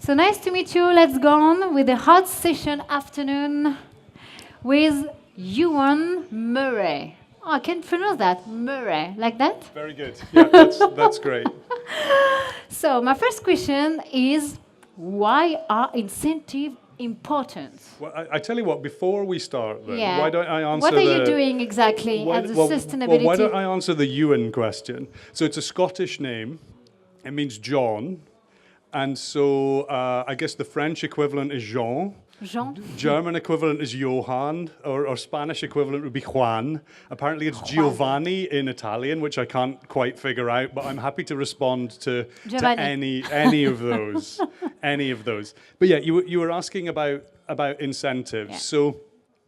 So nice to meet you. Let's go on with the hot session afternoon with Euan Murray. Oh, I can't pronounce that. Murray. Like that? Very good. Yeah, that's great. So my first question is, why are incentives important? Well, I tell you what, before we start then, Yeah. why don't I answer What are you doing exactly why, as a well, sustainability? why don't I answer the Euan question? So it's a Scottish name. It means John. And so I guess the French equivalent is Jean. Jean? German equivalent is Johann, or Spanish equivalent would be Juan. Apparently it's Giovanni in Italian, which I can't quite figure out, but I'm happy to respond to any of those. Any of those. But yeah, you were asking about incentives. Yeah. So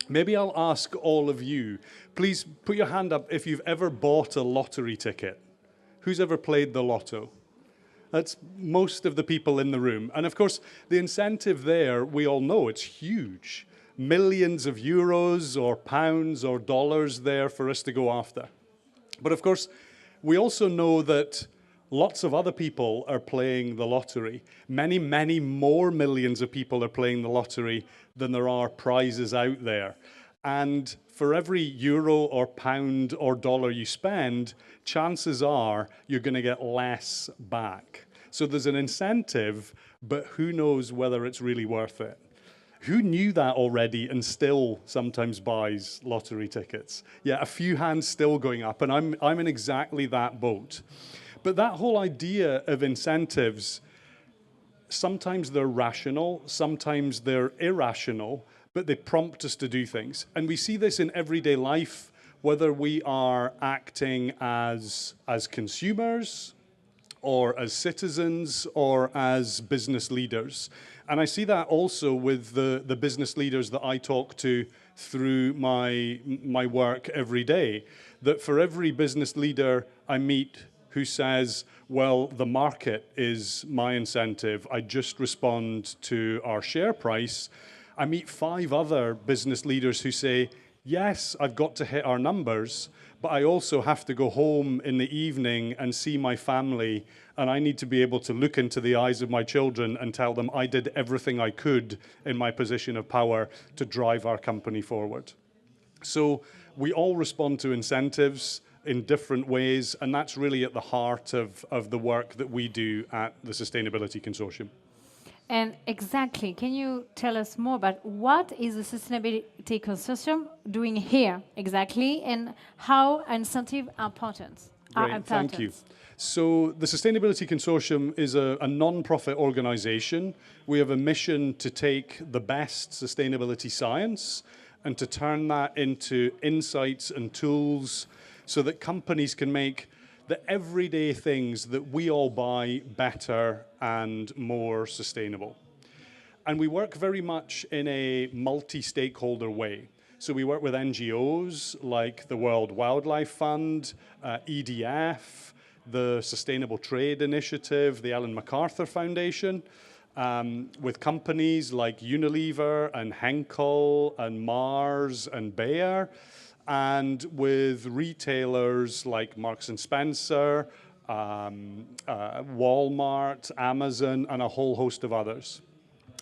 maybe I'll ask all of you, please put your hand up if you've ever bought a lottery ticket. Who's ever played the lotto? That's most of the people in the room. And of course, the incentive there, we all know it's huge. Millions of euros or pounds or dollars there for us to go after. But of course, we also know that lots of other people are playing the lottery. Many, many more millions of people are playing the lottery than there are prizes out there. And for every euro or pound or dollar you spend, chances are you're going to get less back. So there's an incentive, but who knows whether it's really worth it? Who knew that already and still sometimes buys lottery tickets? Yeah, a few hands still going up, and I'm in exactly that boat. But that whole idea of incentives, sometimes they're rational, sometimes they're irrational, but they prompt us to do things. And we see this in everyday life, whether we are acting as consumers, or as citizens, or as business leaders. And I see that also with the business leaders that I talk to through my work every day, that for every business leader I meet who says, well, the market is my incentive, I just respond to our share price, I meet 5 other business leaders who say, yes, I've got to hit our numbers, but I also have to go home in the evening and see my family, and I need to be able to look into the eyes of my children and tell them I did everything I could in my position of power to drive our company forward. So we all respond to incentives in different ways, and that's really at the heart of the work that we do at the Sustainability Consortium. And exactly, can you tell us more about what is the Sustainability Consortium doing here exactly, and how incentives are important? Great, thank you. So the Sustainability Consortium is a non-profit organization. We have a mission to take the best sustainability science and to turn that into insights and tools so that companies can make the everyday things that we all buy better and more sustainable. And we work very much in a multi-stakeholder way. So we work with NGOs like the World Wildlife Fund, EDF, the Sustainable Trade Initiative, the Ellen MacArthur Foundation, with companies like Unilever and Henkel and Mars and Bayer, and with retailers like Marks and Spencer, Walmart, Amazon, and a whole host of others.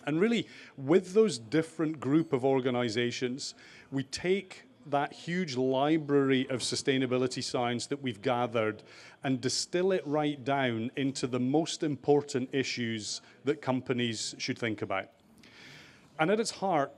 And really, with those different group of organizations, we take that huge library of sustainability science that we've gathered and distill it right down into the most important issues that companies should think about. And at its heart,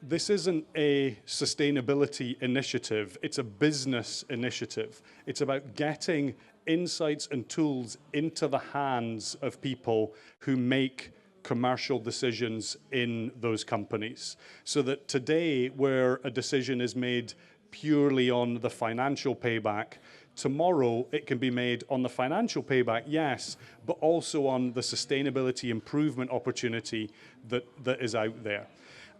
this isn't a sustainability initiative, it's a business initiative. It's about getting insights and tools into the hands of people who make commercial decisions in those companies. So that today, where a decision is made purely on the financial payback, tomorrow it can be made on the financial payback, yes, but also on the sustainability improvement opportunity that is out there.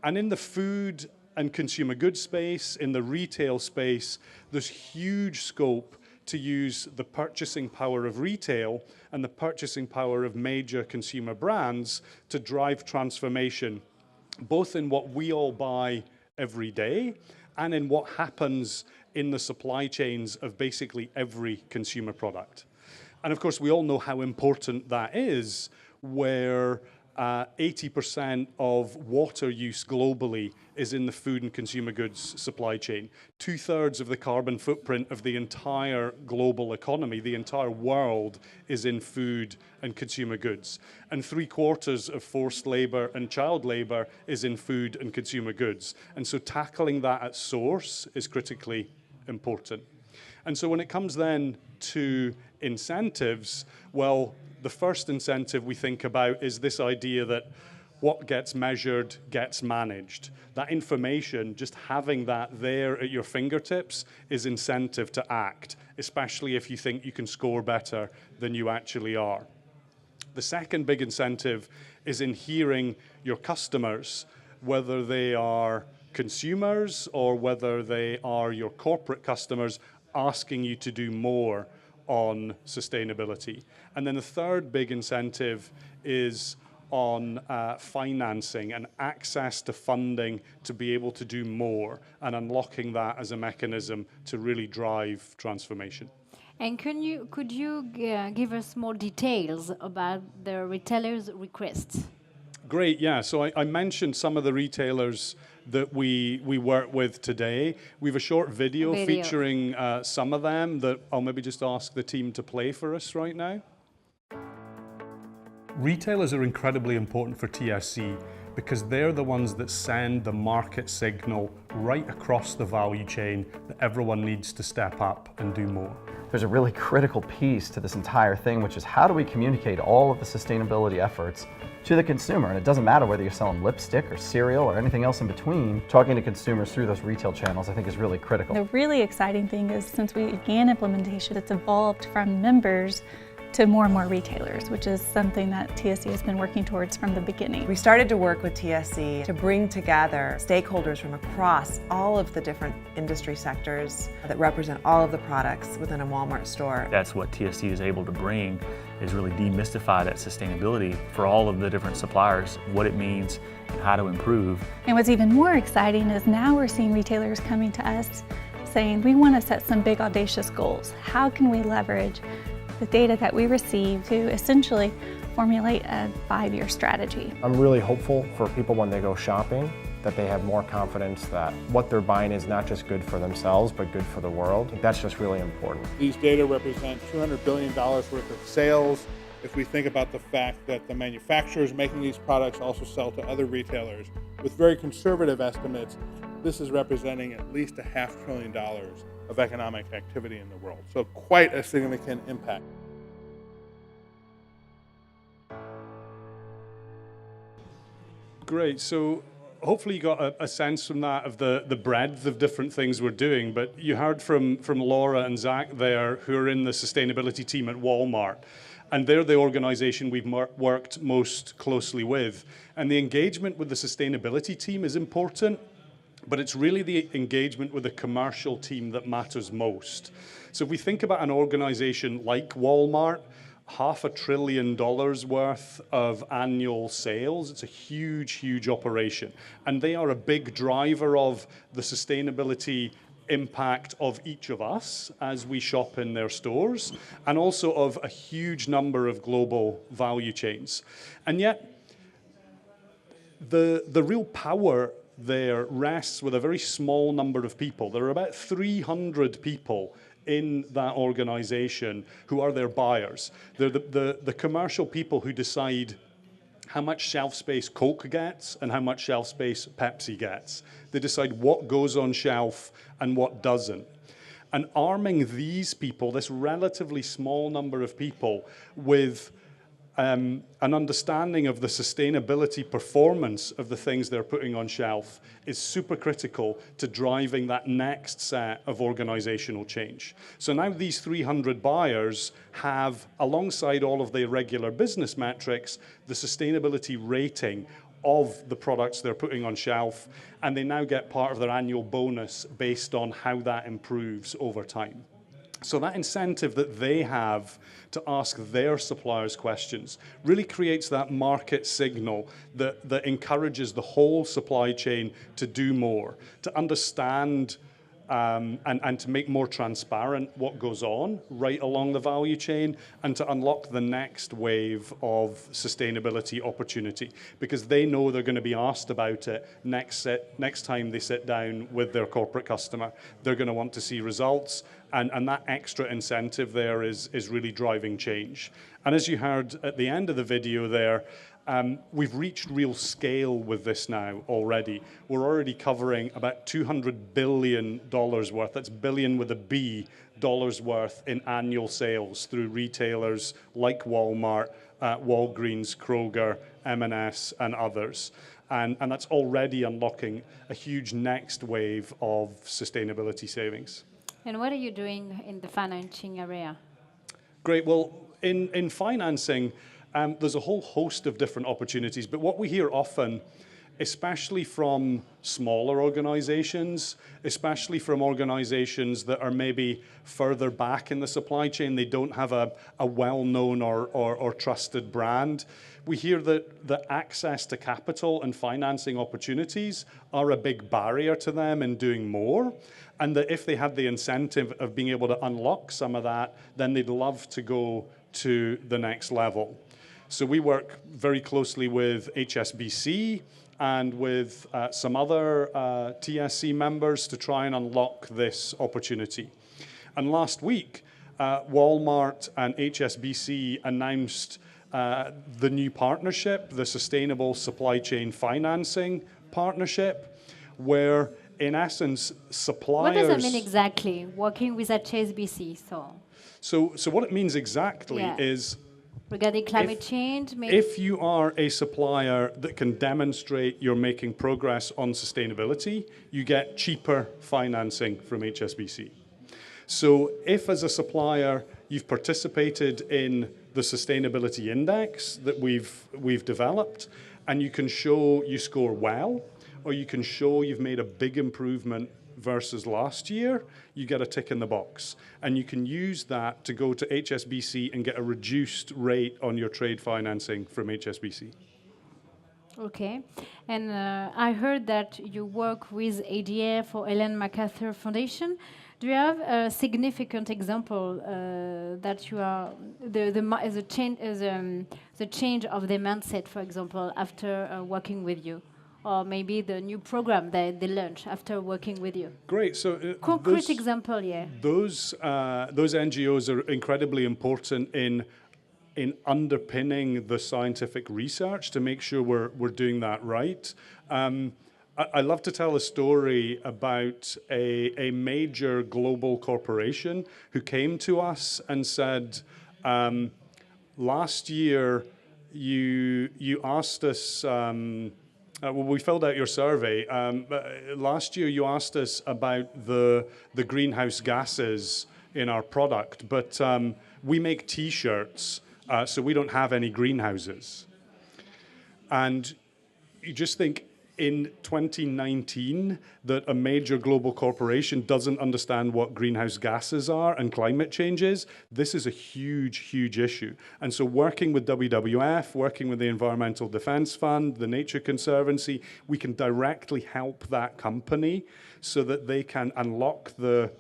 And in the food and consumer goods space, in the retail space, there's huge scope to use the purchasing power of retail and the purchasing power of major consumer brands to drive transformation, both in what we all buy every day and in what happens in the supply chains of basically every consumer product. And of course, we all know how important that is, where 80% of water use globally is in the food and consumer goods supply chain. 2/3 of the carbon footprint of the entire global economy, the entire world, is in food and consumer goods. And 3/4 of forced labor and child labor is in food and consumer goods. And so tackling that at source is critically important. And so when it comes then to incentives, well, the first incentive we think about is this idea that what gets measured gets managed. That information, just having that there at your fingertips, is incentive to act, especially if you think you can score better than you actually are. The second big incentive is in hearing your customers, whether they are consumers or whether they are your corporate customers, asking you to do more on sustainability. And then the third big incentive is on financing and access to funding to be able to do more and unlocking that as a mechanism to really drive transformation. And could you give us more details about the retailers' requests? Great, yeah. So I mentioned some of the retailers that we work with today. We have a short video. Featuring some of them that I'll maybe just ask the team to play for us right now. Retailers are incredibly important for TSC because they're the ones that send the market signal right across the value chain that everyone needs to step up and do more. There's a really critical piece to this entire thing, which is how do we communicate all of the sustainability efforts to the consumer? And it doesn't matter whether you're selling lipstick or cereal or anything else in between, talking to consumers through those retail channels I think is really critical. The really exciting thing is since we began implementation, it's evolved from members to more and more retailers, which is something that TSC has been working towards from the beginning. We started to work with TSC to bring together stakeholders from across all of the different industry sectors that represent all of the products within a Walmart store. That's what TSC is able to bring, is really demystify that sustainability for all of the different suppliers, what it means and how to improve. And what's even more exciting is now we're seeing retailers coming to us saying, we want to set some big audacious goals. How can we leverage the data that we receive to essentially formulate a 5-year strategy? I'm really hopeful for people when they go shopping that they have more confidence that what they're buying is not just good for themselves but good for the world. That's just really important. These data represent $200 billion worth of sales. If we think about the fact that the manufacturers making these products also sell to other retailers, with very conservative estimates, this is representing at least $500 billion of economic activity in the world. So quite a significant impact. Great. So hopefully you got a sense from that of the breadth of different things we're doing, but you heard from Laura and Zach there, who are in the sustainability team at Walmart. And they're the organization we've worked most closely with. And the engagement with the sustainability team is important, but it's really the engagement with the commercial team that matters most. So if we think about an organization like Walmart, $500 billion worth of annual sales, it's a huge, huge operation. And they are a big driver of the sustainability impact of each of us as we shop in their stores, and also of a huge number of global value chains. And yet, the real power there rests with a very small number of people. There are about 300 people in that organization who are their buyers. They're the commercial people who decide how much shelf space Coke gets and how much shelf space Pepsi gets. They decide what goes on shelf and what doesn't. And arming these people, this relatively small number of people, with an understanding of the sustainability performance of the things they're putting on shelf is super critical to driving that next set of organizational change. So now these 300 buyers have, alongside all of the regular business metrics, the sustainability rating of the products they're putting on shelf, and they now get part of their annual bonus based on how that improves over time. So that incentive that they have to ask their suppliers questions really creates that market signal that encourages the whole supply chain to do more, to understand and to make more transparent what goes on right along the value chain, and to unlock the next wave of sustainability opportunity, because they know they're going to be asked about it next time they sit down with their corporate customer. They're going to want to see results, and that extra incentive there is really driving change. And as you heard at the end of the video there, we've reached real scale with this now already. We're already covering about $200 billion worth, that's billion with a B, dollars worth in annual sales through retailers like Walmart, Walgreens, Kroger, M&S, and others. And that's already unlocking a huge next wave of sustainability savings. And what are you doing in the financing area? Great. Well, in financing, there's a whole host of different opportunities, but what we hear often, especially from smaller organizations, especially from organizations that are maybe further back in the supply chain, they don't have a well-known or trusted brand, we hear that the access to capital and financing opportunities are a big barrier to them in doing more, and that if they had the incentive of being able to unlock some of that, then they'd love to go to the next level. So we work very closely with HSBC and with some other TSC members to try and unlock this opportunity. And last week, Walmart and HSBC announced the new partnership, the Sustainable Supply Chain Financing Partnership, where in essence, suppliers... What does that mean exactly, working with HSBC? So what it means exactly is... Regarding climate change? If you are a supplier that can demonstrate you're making progress on sustainability, you get cheaper financing from HSBC. So if as a supplier you've participated in the sustainability index that we've developed, and you can show you score well, or you can show you've made a big improvement versus last year, you get a tick in the box. And you can use that to go to HSBC and get a reduced rate on your trade financing from HSBC. Okay. And I heard that you work with ADF or Ellen MacArthur Foundation. Do you have a significant example that you are the change of the mindset, for example, after working with you? Or maybe the new program that they launch after working with you? Great. So concrete example, yeah. Those NGOs are incredibly important in underpinning the scientific research to make sure we're doing that right. I love to tell a story about a major global corporation who came to us and said, last year you asked us. Well, we filled out your survey. Last year, you asked us about the greenhouse gases in our product, but we make T-shirts, so we don't have any greenhouses. And you just think in 2019 that a major global corporation doesn't understand what greenhouse gases are and climate change is. This is a huge, huge issue. And so working with WWF, working with the Environmental Defense Fund, the Nature Conservancy, we can directly help that company so that they can unlock the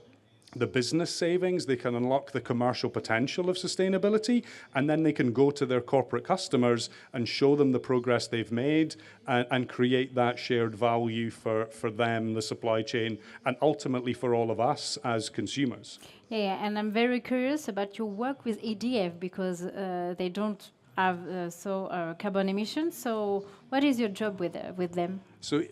business savings, they can unlock the commercial potential of sustainability, and then they can go to their corporate customers and show them the progress they've made and create that shared value for them, the supply chain, and ultimately for all of us as consumers. Yeah, and I'm very curious about your work with EDF because they don't have carbon emissions. So what is your job with them? So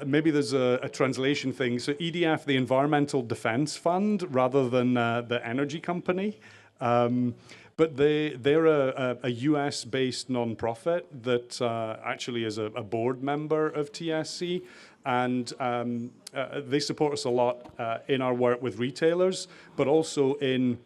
maybe there's a translation thing. So EDF, the Environmental Defense Fund, rather than the energy company. But they're a US-based nonprofit that actually is a board member of TSC. And they support us a lot in our work with retailers, but also in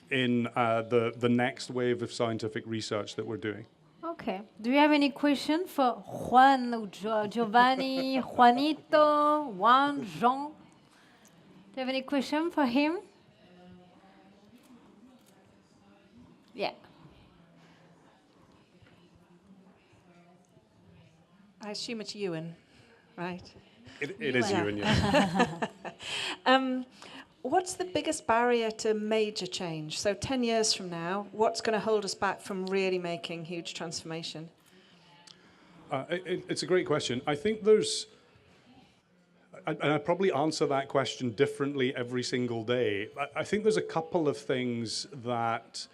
the next wave of scientific research that we're doing. Okay. Do you have any question for Juan, Giovanni, Juanito, Juan, Jean? Do you have any question for him? Yeah. I assume it's Euan, right? It is Euan, yes. What's the biggest barrier to major change? So 10 years from now, what's going to hold us back from really making huge transformation? It's a great question. I think there's, and I probably answer that question differently every single day. I think there's a couple of things that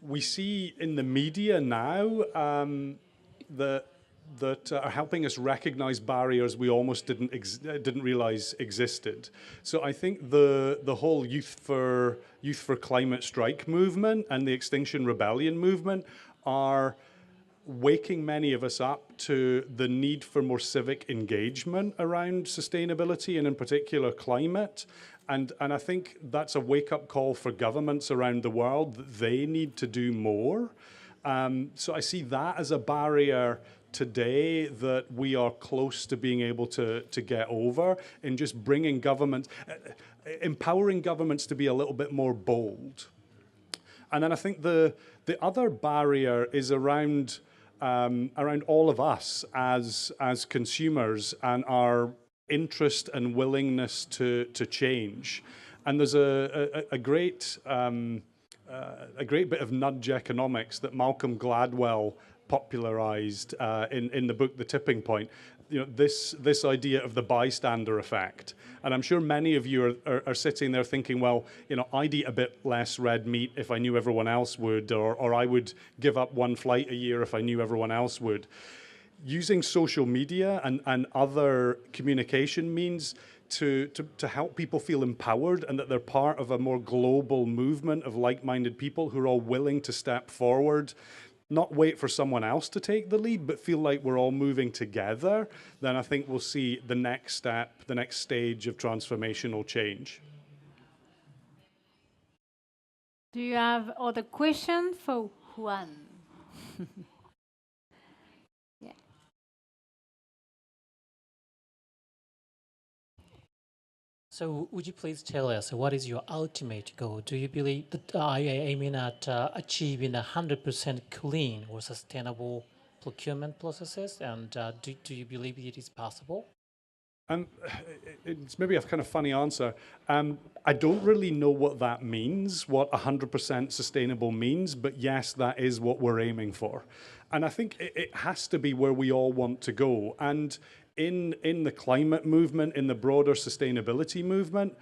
we see in the media now that are helping us recognize barriers we almost didn't realize existed. So I think the whole Youth for Climate Strike movement and the Extinction Rebellion movement are waking many of us up to the need for more civic engagement around sustainability and in particular climate. And I think that's a wake-up call for governments around the world that they need to do more. So I see that as a barrier today that we are close to being able to get over in just bringing governments, empowering governments to be a little bit more bold. And then I think the other barrier is around all of us as consumers and our interest and willingness to change. And there's a great bit of nudge economics that Malcolm Gladwell popularized in the book The Tipping Point. You know, this idea of the bystander effect. And I'm sure many of you are sitting there thinking, well, you know, I'd eat a bit less red meat if I knew everyone else would, or I would give up one flight a year if I knew everyone else would. Using social media and other communication means to help people feel empowered and that they're part of a more global movement of like-minded people who are all willing to step forward, not wait for someone else to take the lead, but feel like we're all moving together, then I think we'll see the next step, the next stage of transformational change. Do you have other questions for Euan? Yeah. So would you please tell us what is your ultimate goal? Do you believe that are you aiming at achieving 100% clean or sustainable procurement processes? And do you believe it is possible? It's maybe a kind of funny answer. I don't really know what that means, what 100% sustainable means, but yes, that is what we're aiming for. And I think it has to be where we all want to go. And in the climate movement, in the broader sustainability movement,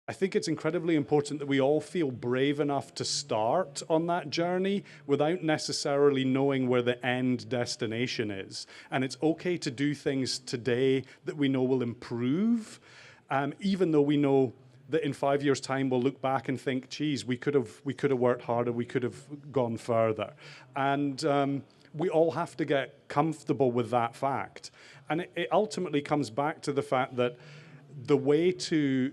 I think it's incredibly important that we all feel brave enough to start on that journey without necessarily knowing where the end destination is. And it's okay to do things today that we know will improve, even though we know that in 5 years' time we'll look back and think, geez, we could have worked harder, we could have gone further. And we all have to get comfortable with that fact. And it ultimately comes back to the fact that the way to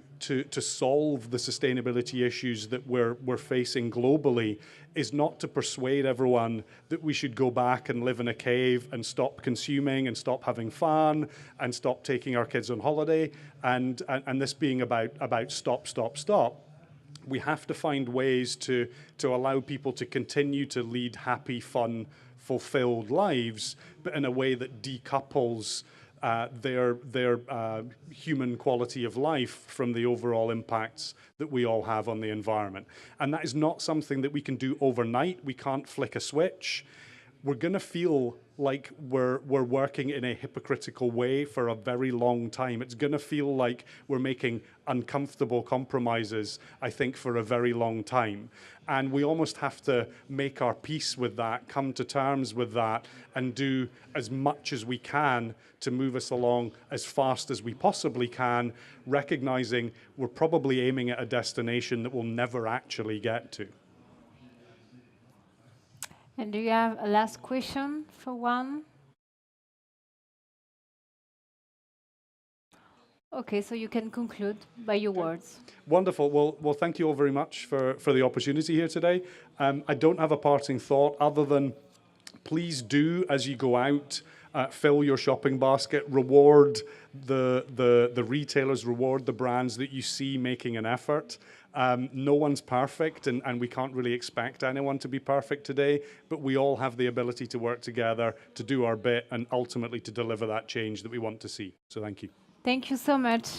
solve the sustainability issues that we're facing globally is not to persuade everyone that we should go back and live in a cave and stop consuming and stop having fun and stop taking our kids on holiday and this being about stop. We have to find ways to allow people to continue to lead happy, fun, fulfilled lives, but in a way that decouples their human quality of life from the overall impacts that we all have on the environment. And that is not something that we can do overnight. We can't flick a switch. We're going to feel like we're working in a hypocritical way for a very long time. It's going to feel like we're making uncomfortable compromises, I think, for a very long time. And we almost have to make our peace with that, come to terms with that, and do as much as we can to move us along as fast as we possibly can, recognizing we're probably aiming at a destination that we'll never actually get to. And do you have a last question for Euan? Okay, so you can conclude by your words. Wonderful. Well, thank you all very much for the opportunity here today. I don't have a parting thought other than please do, as you go out, fill your shopping basket, reward the retailers, reward the brands that you see making an effort. No one's perfect, and we can't really expect anyone to be perfect today, but we all have the ability to work together, to do our bit, and ultimately to deliver that change that we want to see. So thank you. Thank you so much.